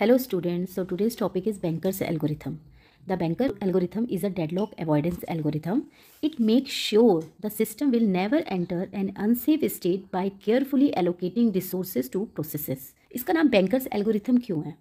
Hello students, so today's topic is Banker's algorithm. The Banker algorithm is a deadlock avoidance algorithm. It makes sure the system will never enter an unsafe state by carefully allocating resources to processes. इसका नाम Banker's algorithm क्यों है?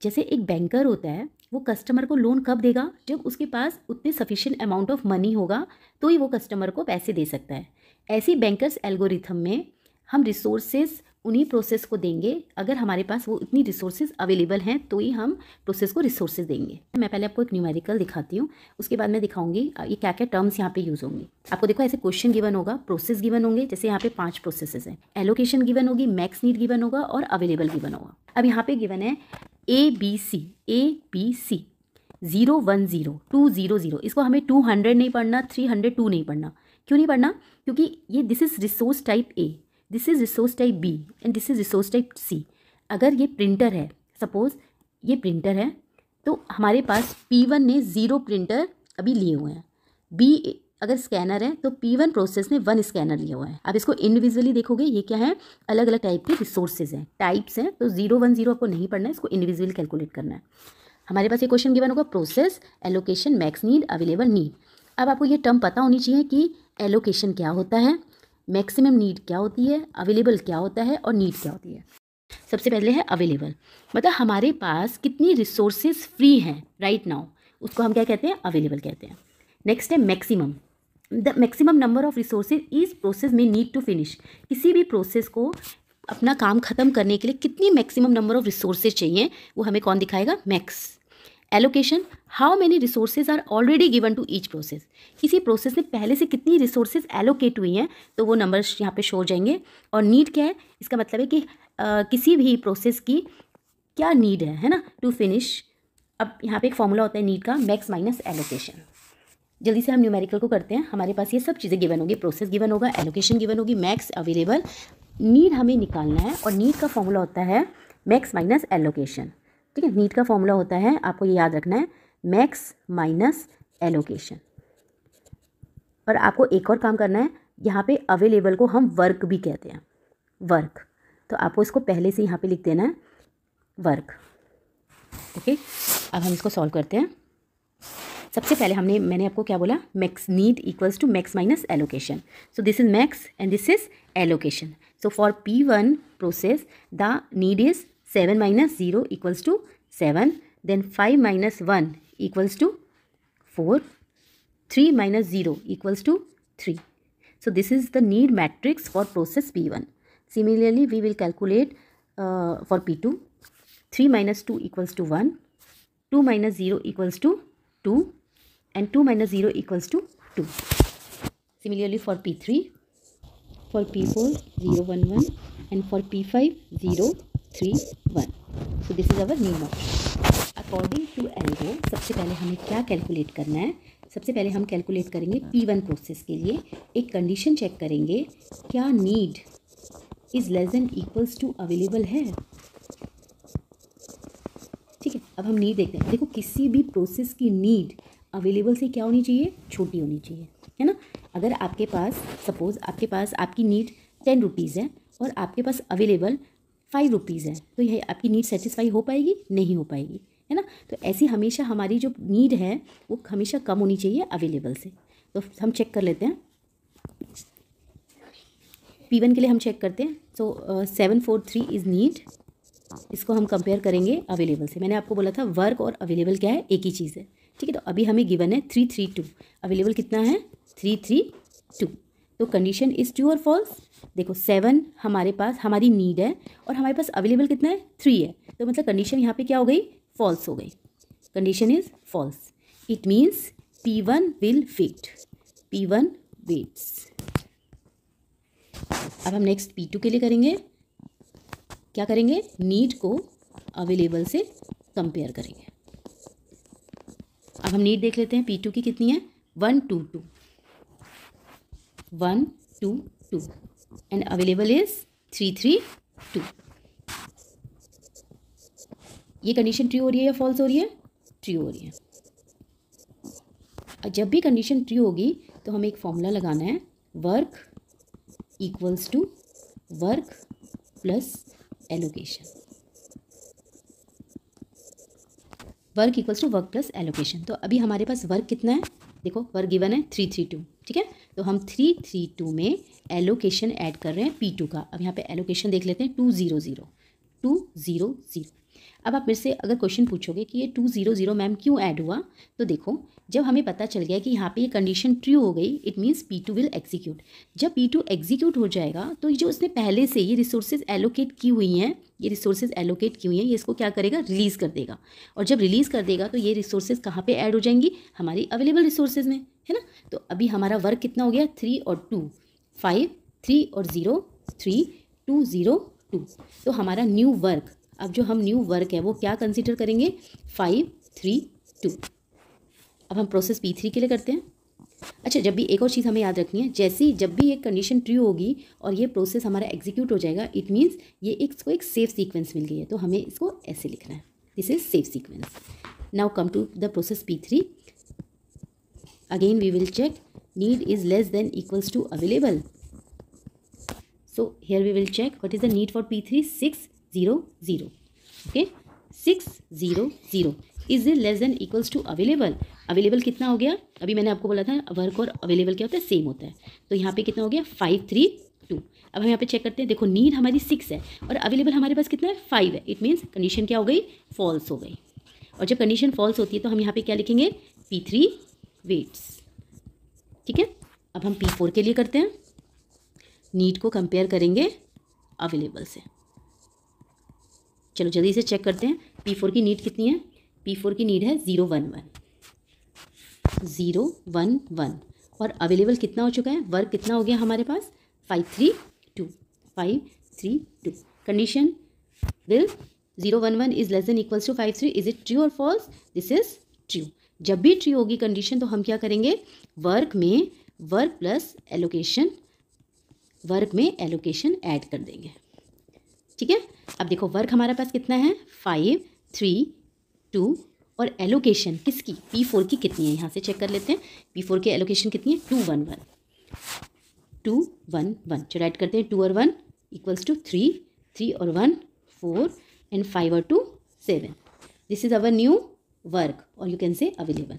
जैसे एक banker होता है, वो customer को लोन कब देगा? जब उसके पास उतने सफिशिएंट अमाउंट ऑफ मनी होगा तो ही वो कस्टमर को पैसे दे सकता है। ऐसी बैंकर्स एल्गोरिथम में हम रिसोर्सेज उन्हीं प्रोसेस को देंगे अगर हमारे पास वो इतनी रिसोर्सेज अवेलेबल हैं तो ही हम प्रोसेस को रिसोर्सेज देंगे। मैं पहले आपको एक न्यूमेरिकल दिखाती हूँ, उसके बाद मैं दिखाऊंगी ये क्या क्या टर्म्स यहाँ पे यूज़ होंगी। आपको देखो ऐसे क्वेश्चन गिवन होगा, प्रोसेस गिवन होंगे, जैसे यहाँ पे 5 प्रोसेसेस हैं, एलोकेशन गिवन होगी, मैक्स नीड गिवन होगा और अवेलेबल गिवन होगा। अब यहाँ पे गिवन है ABC 0 1 0 2 0 0। इसको हमें 200 नहीं पढ़ना, 302 नहीं पढ़ना। क्यों नहीं पढ़ना? क्योंकि ये this is resource type A, this is resource type B and this is resource type C। अगर ये प्रिंटर है, सपोज ये प्रिंटर है, तो हमारे पास P1 ने 0 प्रिंटर अभी लिए हुए हैं, B अगर स्कैनर है तो P1 प्रोसेस ने 1 स्कैनर लिया हुआ है। अब इसको इंडिविजुअली देखोगे, ये क्या है, अलग अलग टाइप के रिसोर्सेज हैं, टाइप्स हैं, तो 0 1 0 आपको नहीं पढ़ना है, इसको इंडिविजुअली कैलकुलेट करना है। हमारे पास ये क्वेश्चन गिवन होगा process, allocation, max need, available need. अब आपको ये टर्म पता होनी चाहिए कि एलोकेशन क्या होता है, मैक्सिमम नीड क्या होती है, अवेलेबल क्या होता है और नीड क्या होती है। सबसे पहले है अवेलेबल, मतलब हमारे पास कितनी रिसोर्सेज फ्री हैं राइट नाउ, उसको हम क्या कहते हैं, अवेलेबल कहते हैं। नेक्स्ट है maximum, the maximum number of resources इस प्रोसेस में नीड टू फिनिश। किसी भी प्रोसेस को अपना काम ख़त्म करने के लिए कितनी मैक्सिमम नंबर ऑफ रिसोर्सेज चाहिए, वो हमें कौन दिखाएगा, max. Allocation, how many resources are already given to each process. किसी प्रोसेस में पहले से कितनी रिसोर्सेज एलोकेट हुई हैं तो वो नंबर्स यहाँ पे शो हो जाएंगे। और नीड क्या है, इसका मतलब है कि किसी भी प्रोसेस की क्या नीड है ना, टू फिनिश। अब यहाँ पे एक फॉर्मूला होता है नीड का, मैक्स माइनस एलोकेशन। जल्दी से हम न्यूमेरिकल को करते हैं। हमारे पास ये सब चीज़ें गिवन होगी, प्रोसेस गिवन होगा, एलोकेशन गिवन होगी, मैक्स, अवेलेबल, नीड हमें निकालना है। और नीड का फॉर्मूला होता है मैक्स माइनस एलोकेशन। ठीक है, नीड का फॉर्मूला होता है, आपको ये याद रखना है, मैक्स माइनस एलोकेशन। और आपको एक और काम करना है, यहाँ पे अवेलेबल को हम वर्क भी कहते हैं, वर्क, तो आपको इसको पहले से यहाँ पे लिख देना है, वर्क। ओके, अब हम इसको सॉल्व करते हैं। सबसे पहले मैंने आपको क्या बोला, max need equals to max minus allocation. So this is max and this is allocation. So for P1 process the need is 7 minus 0 equals to 7, then 5 minus 1 equals to 4, 3 minus 0 equals to 3. So this is the need matrix for process P1. Similarly, we will calculate for P2. 3 minus 2 equals to 1, 2 minus 0 equals to 2, and 2 minus 0 equals to 2. Similarly for P3, for P4 0 1 1, and for P5 0 3 1. So this is our new matrix. According to algo, सबसे पहले हमें क्या calculate करना है, सबसे पहले हम calculate करेंगे P1 प्रोसेस के लिए एक कंडीशन चेक करेंगे, क्या need is less than equals to available है। ठीक है, अब हम नीड देखते हैं। देखो, किसी भी प्रोसेस की नीड अवेलेबल से क्या होनी चाहिए, छोटी होनी चाहिए, है ना। अगर आपके पास सपोज आपके पास आपकी नीड 10 रुपीज़ है और आपके पास अवेलेबल 5 रुपीज़ है, तो यह आपकी नीड सेटिस्फाई हो पाएगी, नहीं हो पाएगी, है ना। तो ऐसी हमेशा हमारी जो नीड है वो हमेशा कम होनी चाहिए अवेलेबल से। तो हम चेक कर लेते हैं, P1 के लिए हम चेक करते हैं। सो 743 इज़ नीड, इसको हम कंपेयर करेंगे अवेलेबल से। मैंने आपको बोला था वर्क और अवेलेबल क्या है, एक ही चीज़ है। ठीक है, तो अभी हमें गिवन है 332, अवेलेबल कितना है, 332। तो कंडीशन इज़ ट्रू और फॉल्स। देखो 7 हमारे पास हमारी नीड है और हमारे पास अवेलेबल कितना है, 3 है, तो मतलब कंडीशन यहाँ पे क्या हो गई, फॉल्स हो गई। Condition is false, it means P1 will wait, P1 waits. अब हम नेक्स्ट P2 के लिए करेंगे, क्या करेंगे, नीड को अवेलेबल से कंपेयर करेंगे। अब हम नीड देख लेते हैं, P2 की कितनी है, 122, 122 एंड अवेलेबल इज 332। ये कंडीशन ट्रू हो रही है या फॉल्स हो रही है, ट्रू हो रही है। जब भी कंडीशन ट्रू होगी तो हमें एक फॉर्मूला लगाना है, work equals to work plus allocation. Work equals to work plus allocation. तो अभी हमारे पास वर्क कितना है, देखो वर्क गिवन है 332, ठीक है। तो हम 332 में एलोकेशन ऐड कर रहे हैं P2 का। अब यहाँ पे एलोकेशन देख लेते हैं 200। अब आप मेरे से अगर क्वेश्चन पूछोगे कि ये 200 मैम क्यों ऐड हुआ, तो देखो जब हमें पता चल गया कि यहाँ पे ये कंडीशन ट्रू हो गई, it means P2 will execute. जब P2 एग्जीक्यूट हो जाएगा तो ये जो उसने पहले से ये रिसोर्सेज एलोकेट की हुई हैं, ये इसको क्या करेगा, रिलीज़ कर देगा। और जब रिलीज़ कर देगा तो ये रिसोर्सेज कहाँ पे ऐड हो जाएंगी, हमारी अवेलेबल रिसोर्सेज में, है ना। तो अभी हमारा वर्क कितना हो गया, 3 और 2 5, 3 और 0 3 2 0 2। तो हमारा न्यू वर्क, अब जो हम न्यू वर्क है वो क्या कंसीडर करेंगे, 5 3 2। अब हम प्रोसेस P3 के लिए करते हैं। अच्छा, जब भी एक और चीज़ हमें याद रखनी है, जब भी एक कंडीशन ट्रू होगी और ये प्रोसेस हमारा एग्जीक्यूट हो जाएगा, इट मीन्स ये इसको एक सेफ सीक्वेंस मिल गई है। तो हमें इसको ऐसे लिखना है, this is safe sequence. Now come to the process P3। Again we will check need is less than equals to available. So here we will check what is the need for P3, 600, okay, 600 is it less than equals to available। Available कितना हो गया, अभी मैंने आपको बोला था work और available क्या होता है, सेम होता है। तो यहाँ पे कितना हो गया, 532। अब हम यहाँ पे चेक करते हैं, देखो नीड हमारी 6 है और अवेलेबल हमारे पास कितना है, 5 है। इट मीन्स कंडीशन क्या हो गई, फॉल्स हो गई। और जब कंडीशन फॉल्स होती है तो हम यहाँ पे क्या लिखेंगे, P3 वेट्स, ठीक है। अब हम P4 के लिए करते हैं, नीड को कंपेयर करेंगे अवेलेबल से। चलो जल्दी से चेक करते हैं P4 की नीड कितनी है। P4 की नीड है 011 और अवेलेबल कितना हो चुका है, वर्क कितना हो गया हमारे पास, 532। Condition will 011 is less than equals to 53। Is it true और फॉल्स, दिस इज ट्रू। जब भी ट्रू होगी कंडीशन तो हम क्या करेंगे, वर्क में वर्क प्लस एलोकेशन, वर्क में एलोकेशन ऐड कर देंगे, ठीक है। अब देखो वर्क हमारे पास कितना है, 5 3 2 और एलोकेशन किसकी, P4 की कितनी है, यहाँ से चेक कर लेते हैं। P4 की एलोकेशन कितनी है, 211। चलो ऐड करते हैं, 2 और 1 इक्वल्स टू 3, 3 और 1 4 एंड 5 और 2 7। This is our new work और यू कैन से अवेलेबल।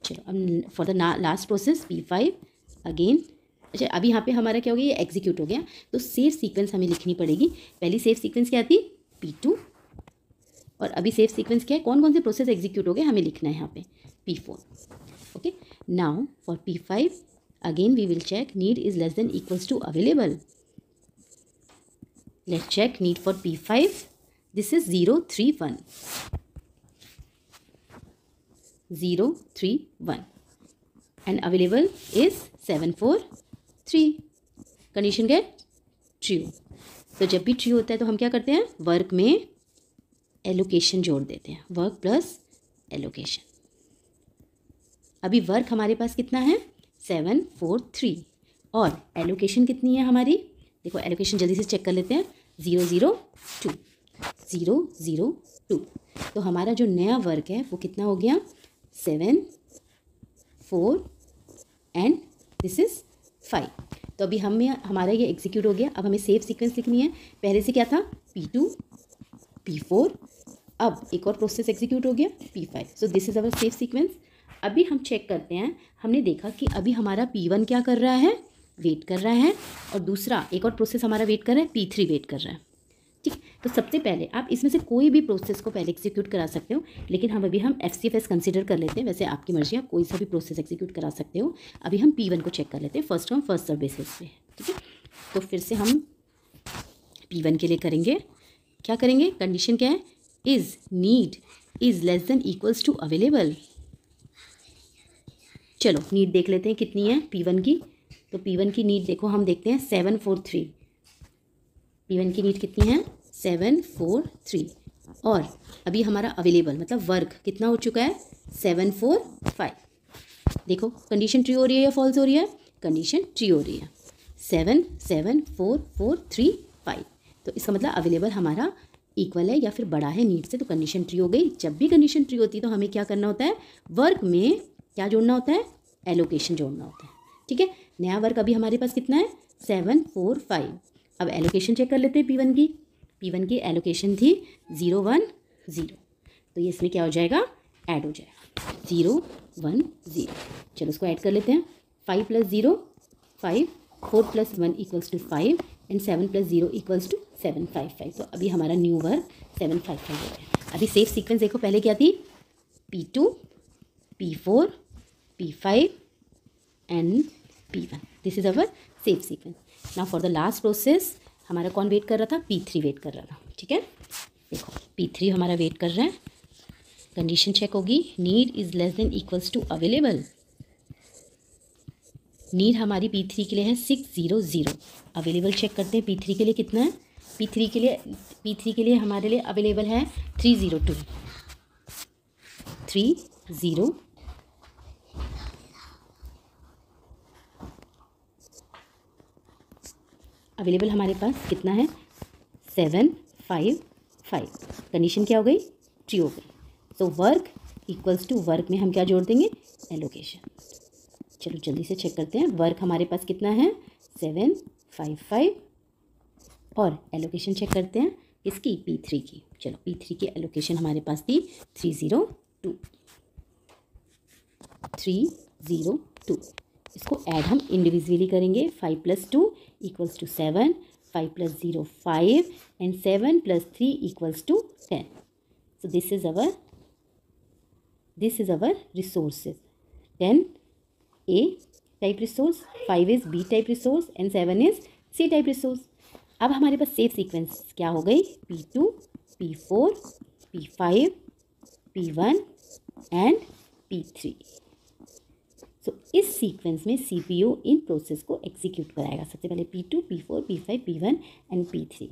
चलो अब for the last process P5 again. अच्छा, अभी यहाँ पे हमारा क्या हो गया, ये एग्जीक्यूट हो गया, तो सेफ सीक्वेंस हमें लिखनी पड़ेगी। पहली सेफ सीक्वेंस क्या थी, P2, और अभी सेफ सीक्वेंस क्या है, कौन कौन से प्रोसेस एग्जीक्यूट हो गए हमें लिखना है यहाँ पे, P4। Okay, now for P5 again we will check need is less than equals to available. Let's check need for P5, this is 031 and available is 743। Condition क्या है, ट्रू। तो जब भी ट्रू होता है तो हम क्या करते हैं, वर्क में एलोकेशन जोड़ देते हैं, वर्क प्लस एलोकेशन। अभी वर्क हमारे पास कितना है, 743 और एलोकेशन कितनी है हमारी, देखो एलोकेशन जल्दी से चेक कर लेते हैं, 002। तो हमारा जो नया वर्क है वो कितना हो गया, 7 4 एंड दिस इज 5। तो अभी हमारा ये एग्जीक्यूट हो गया। अब हमें सेफ सीक्वेंस लिखनी है। पहले से क्या था, P2 P4, अब एक और प्रोसेस एग्जीक्यूट हो गया P5। So this is our safe sequence. अभी हम चेक करते हैं, हमने देखा कि अभी हमारा P1 क्या कर रहा है, वेट कर रहा है, और दूसरा एक और प्रोसेस हमारा वेट कर रहा है, P3 वेट कर रहा है, ठीक। तो सबसे पहले आप इसमें से कोई भी प्रोसेस को पहले एग्जीक्यूट करा सकते हो, लेकिन हम FCFS कंसीडर कर लेते हैं। वैसे आपकी मर्जी, आप कोई सा भी प्रोसेस एग्जीक्यूट करा सकते हो। अभी हम P1 को चेक कर लेते हैं, first come first serve basis पे, ठीक है। तो फिर से हम P1 के लिए करेंगे, क्या करेंगे, कंडीशन क्या है, is need is less than equals to available. चलो नीड देख लेते हैं कितनी है P1 की। तो P1 की नीड देखो, हम देखते हैं 743। P1 की नीड कितनी है, 743, और अभी हमारा अवेलेबल मतलब वर्क कितना हो चुका है, 745। देखो कंडीशन ट्रू हो रही है या फॉल्स हो रही है, कंडीशन ट्रू हो रही है, 7 7 4 4 3 5। तो इसका मतलब अवेलेबल हमारा इक्वल है या फिर बड़ा है नीड से, तो कंडीशन ट्रू हो गई। जब भी कंडीशन ट्रू होती है तो हमें क्या करना होता है, वर्क में क्या जोड़ना होता है, एलोकेशन जोड़ना होता है, ठीक है। नया वर्क अभी हमारे पास कितना है, 745। अब एलोकेशन चेक कर लेते हैं P1 की। P1 की एलोकेशन थी 010, तो ये इसमें क्या हो जाएगा, ऐड हो जाएगा 0 1 0। चलो उसको ऐड कर लेते हैं। 5 + 0 5, 4 + 1 = 5 एंड 7 + 0 = 755। तो अभी हमारा न्यू वर्क 755 हो गया। अभी सेफ सीक्वेंस देखो, पहले क्या थी P2 P4 P5 and P1। This is our safe sequence. Now for the last process हमारा कौन वेट कर रहा था, P3 वेट कर रहा था। ठीक है, देखो P3 हमारा वेट कर रहा है। कंडीशन चेक होगी, need is less than equals to available. Need हमारी P3 के लिए है 600। अवेलेबल चेक करते हैं P3 के लिए कितना है। P3 के लिए हमारे लिए अवेलेबल है 302। अवेलेबल हमारे पास कितना है 755। कंडीशन क्या हो गई, ट्रू हो गई। So work equals to work में हम क्या जोड़ देंगे, एलोकेशन। चलो जल्दी से चेक करते हैं, वर्क हमारे पास कितना है 755 और एलोकेशन चेक करते हैं इसकी P3 की। चलो P3 की एलोकेशन हमारे पास थी 302। इसको ऐड हम इंडिविजुअली करेंगे। 5 + 2 = 7, 5 + 0 5 and 7 + 3 = 10। So this is our resources. 10 A type resource, 5 is B type resource and 7 is C type resource. अब हमारे पास सेफ सीक्वेंस क्या हो गई, P2 P4 P5 P1 and P3। सो इस सीक्वेंस में CPU इन प्रोसेस को execute कराएगा। सबसे पहले P2 P4 P5 P1 and P3।